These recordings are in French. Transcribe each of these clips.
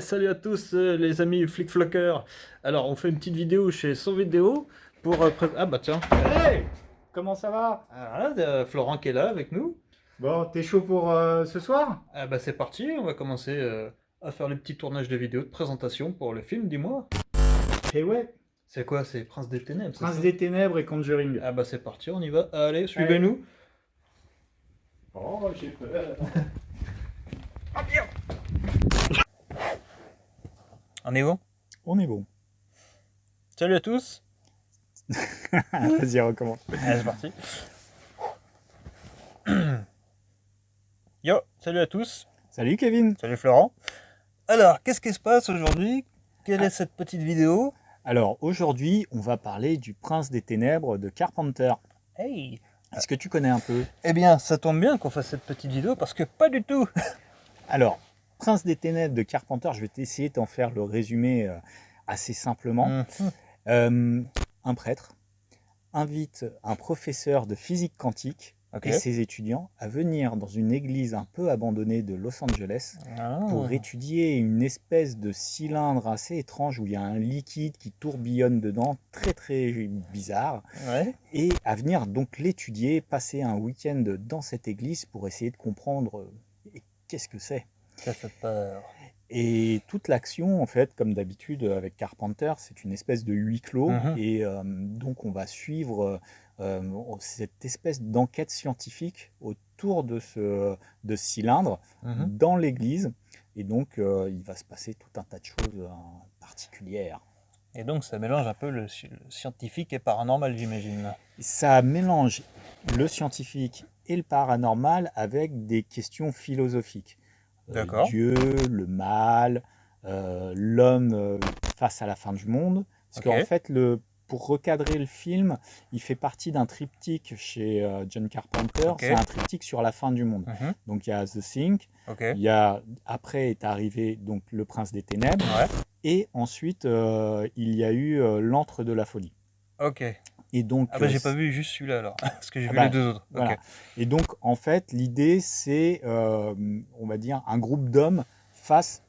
Salut à tous les amis flic-flockers. Alors on fait une petite vidéo chez Son Vidéo pour... Ah bah tiens, Hey! Comment ça va? ah, Florent qui est là avec nous. Bon, t'es chaud pour ce soir? Ah bah c'est parti, on va commencer à faire les petits tournages de vidéos de présentation pour le film, dis-moi. Eh ouais, C'est quoi, c'est Prince des Ténèbres, c'est Prince ça? des Ténèbres et Conjuring. Ah bah c'est parti, on y va. Allez, Allez. suivez-nous. Oh, j'ai peur. On est bon? On est bon. Salut à tous. Vas-y, recommence. Allez, c'est parti. Yo, salut à tous. Salut Kevin. Salut Florent. Alors, qu'est-ce qui se passe aujourd'hui? Quelle est cette petite vidéo? Alors, aujourd'hui, on va parler du Prince des Ténèbres de Carpenter. Hey! Est-ce que tu connais un peu? Eh bien, ça tombe bien qu'on fasse cette petite vidéo parce que pas du tout. Alors, Prince des Ténèbres de Carpenter, je vais essayer d'en faire le résumé assez simplement. Mhm. Un prêtre invite un professeur de physique quantique Ok. et ses étudiants à venir dans une église un peu abandonnée de Los Angeles pour Ah. étudier une espèce de cylindre assez étrange où il y a un liquide qui tourbillonne dedans, très très bizarre, Ouais. et à venir donc l'étudier, passer un week-end dans cette église pour essayer de comprendre qu'est-ce que c'est. Ça fait peur. Et toute l'action, en fait, comme d'habitude avec Carpenter, c'est une espèce de huis clos. Mhm. Et donc, on va suivre cette espèce d'enquête scientifique autour de ce cylindre Mhm. dans l'église. Et donc, il va se passer tout un tas de choses particulières. Et donc, ça mélange un peu le scientifique et paranormal, j'imagine. Ça mélange le scientifique et le paranormal avec des questions philosophiques. D'accord. Dieu, le mal, l'homme face à la fin du monde. Parce Ok. qu'en fait, pour recadrer le film, il fait partie d'un triptyque chez John Carpenter. Ok. C'est un triptyque sur la fin du monde. Mhm. Donc il y a The Thing, Ok. il y a, après est arrivé donc Le Prince des Ténèbres, Ouais. et ensuite il y a eu L'Antre de la Folie. Ok. Et donc, Ah bah j'ai pas vu juste celui-là alors, parce que j'ai ah vu les bah, deux autres. Ok. voilà. Et donc, en fait, l'idée, c'est, on va dire, un groupe d'hommes face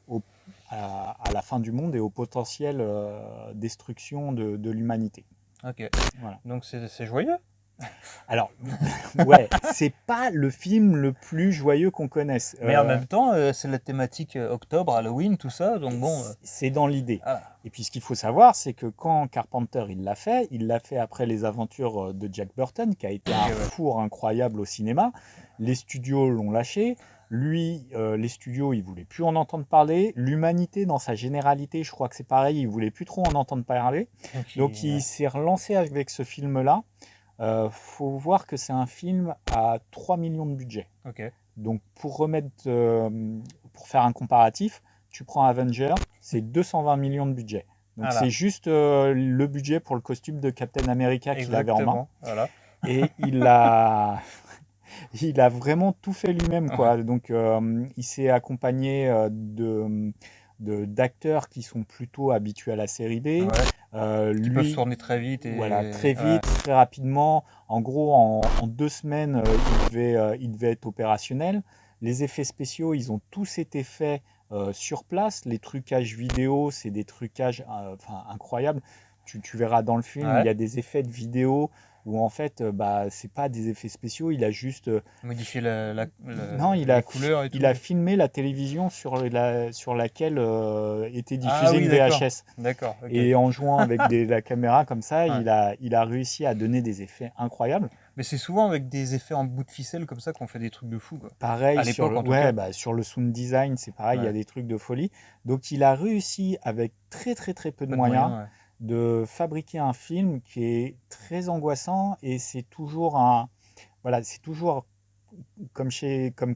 à la fin du monde et au potentiel destruction de l'humanité. Ok. Voilà. Donc c'est joyeux. Alors, ouais, c'est pas le film le plus joyeux qu'on connaisse. Mais en même temps, c'est la thématique octobre, Halloween, tout ça. Donc bon. C'est dans l'idée. Ah. Et puis ce qu'il faut savoir, c'est que quand Carpenter il l'a fait après les aventures de Jack Burton, qui a été un Ok, ouais. four incroyable au cinéma. Les studios l'ont lâché. Lui, les studios, ils voulaient plus en entendre parler. L'humanité, dans sa généralité, je crois que c'est pareil, ils voulaient plus trop en entendre parler. Ok, Donc il ouais. s'est relancé avec ce film-là. Faut voir que c'est un film à 3 millions de budget. Ok. Donc pour faire un comparatif, tu prends Avenger, c'est 220 millions de budget. Donc Voilà. c'est juste le budget pour le costume de Captain America qu'il avait en main. Exactement. Voilà. Et il a vraiment tout fait lui-même, Ouais. quoi. Donc il s'est accompagné d'acteurs qui sont plutôt habitués à la série B. Ouais. Qui peuvent se Lui, tourner très vite voilà, et très ouais. vite, très rapidement. En gros, en 2 semaines, il devait être opérationnel. Les effets spéciaux, ils ont tous été faits sur place. Les trucages vidéo, c'est des trucages enfin, incroyables. Tu verras dans le film, il Ouais. y a des effets de vidéo où en fait, bah, c'est pas des effets spéciaux. Il a juste, Modifier non, les couleurs et il tout. a filmé la télévision sur laquelle était Ah diffusée oui, une d'accord. VHS. D'accord, ok. Et en jouant avec la caméra comme ça, Ouais. il a réussi à donner des effets incroyables. Mais c'est souvent avec des effets en bout de ficelle comme ça qu'on fait des trucs de fou, quoi. À Pareil l'époque, en tout cas. ouais, bah, sur le sound design, c'est pareil, il y a Ouais. des trucs de folie. Donc il a réussi avec très très très peu de Pas de moyens moyens, ouais. de fabriquer un film qui est très angoissant et c'est toujours voilà, c'est toujours comme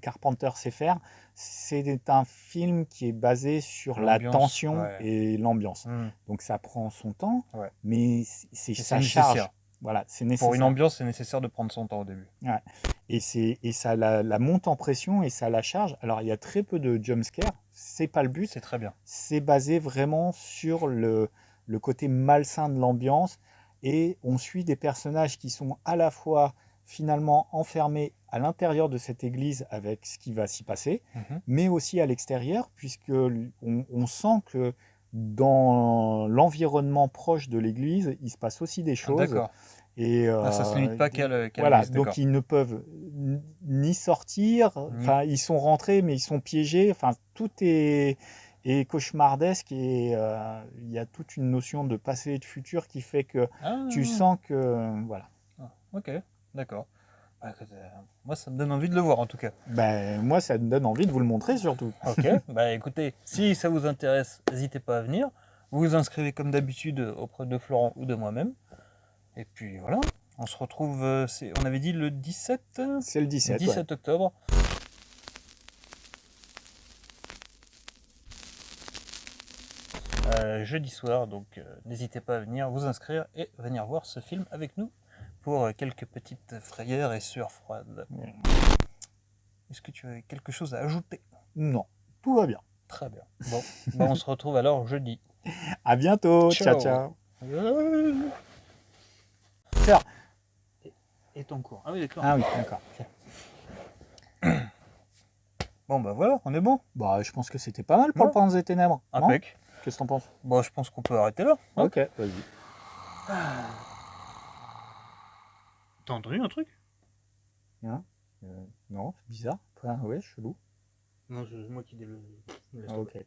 Carpenter sait faire, c'est un film qui est basé sur la L'ambiance, tension ouais. et l'ambiance. Hmm. Donc ça prend son temps, Ouais. mais Et c'est ça charge. nécessaire. Voilà, c'est Pour une nécessaire. ambiance, c'est nécessaire de prendre son temps au début. Ouais. Et ça la monte en pression et ça la charge. Alors il y a très peu de jumpscares, c'est pas le but. C'est très bien. C'est basé vraiment sur le côté malsain de l'ambiance et on suit des personnages qui sont à la fois finalement enfermés à l'intérieur de cette église avec ce qui va s'y passer, Mhm. mais aussi à l'extérieur, puisque on sent que dans l'environnement proche de l'église, il se passe aussi des Ah, choses. d'accord. Et Ah, ça se limite pas qu'à voilà, l'église, d'accord. donc ils ne peuvent ni sortir, enfin ils sont rentrés mais ils sont piégés, enfin tout est cauchemardesque et il y a toute une notion de passé et de futur qui fait que Ah, tu sens que voilà. ah, ok, d'accord. Bah, écoute, moi, ça me donne envie de le voir en tout cas. Ben moi ça me donne envie de vous le montrer surtout. Ok, bah écoutez, si ça vous intéresse, n'hésitez pas à venir. Vous vous inscrivez comme d'habitude auprès de Florent ou de moi-même. Et puis voilà, on se retrouve, on avait dit le 17, C'est le 17, ouais. 17 octobre. Jeudi soir, donc n'hésitez pas à venir vous inscrire et venir voir ce film avec nous pour quelques petites frayeurs et sueurs froides. Est-ce que tu as quelque chose à ajouter? Non, tout va bien. Très bien. Bon, bah on se retrouve alors jeudi. À bientôt, ciao Ciao. ciao. Tiens. Et ton cours. Ah oui, d'accord. Ah oui, d'accord. Bon, bah voilà, on est bon. Bah je pense que c'était pas mal pour Ouais. le Prince des Ténèbres. Non ? Impec. Qu'est-ce que t'en penses ? Bon, je pense qu'on peut arrêter là. Hein. Ok, vas-y. T'as entendu un truc? Hein non, c'est bizarre. Enfin, ouais, chelou. Non, c'est moi qui dis le. Ok.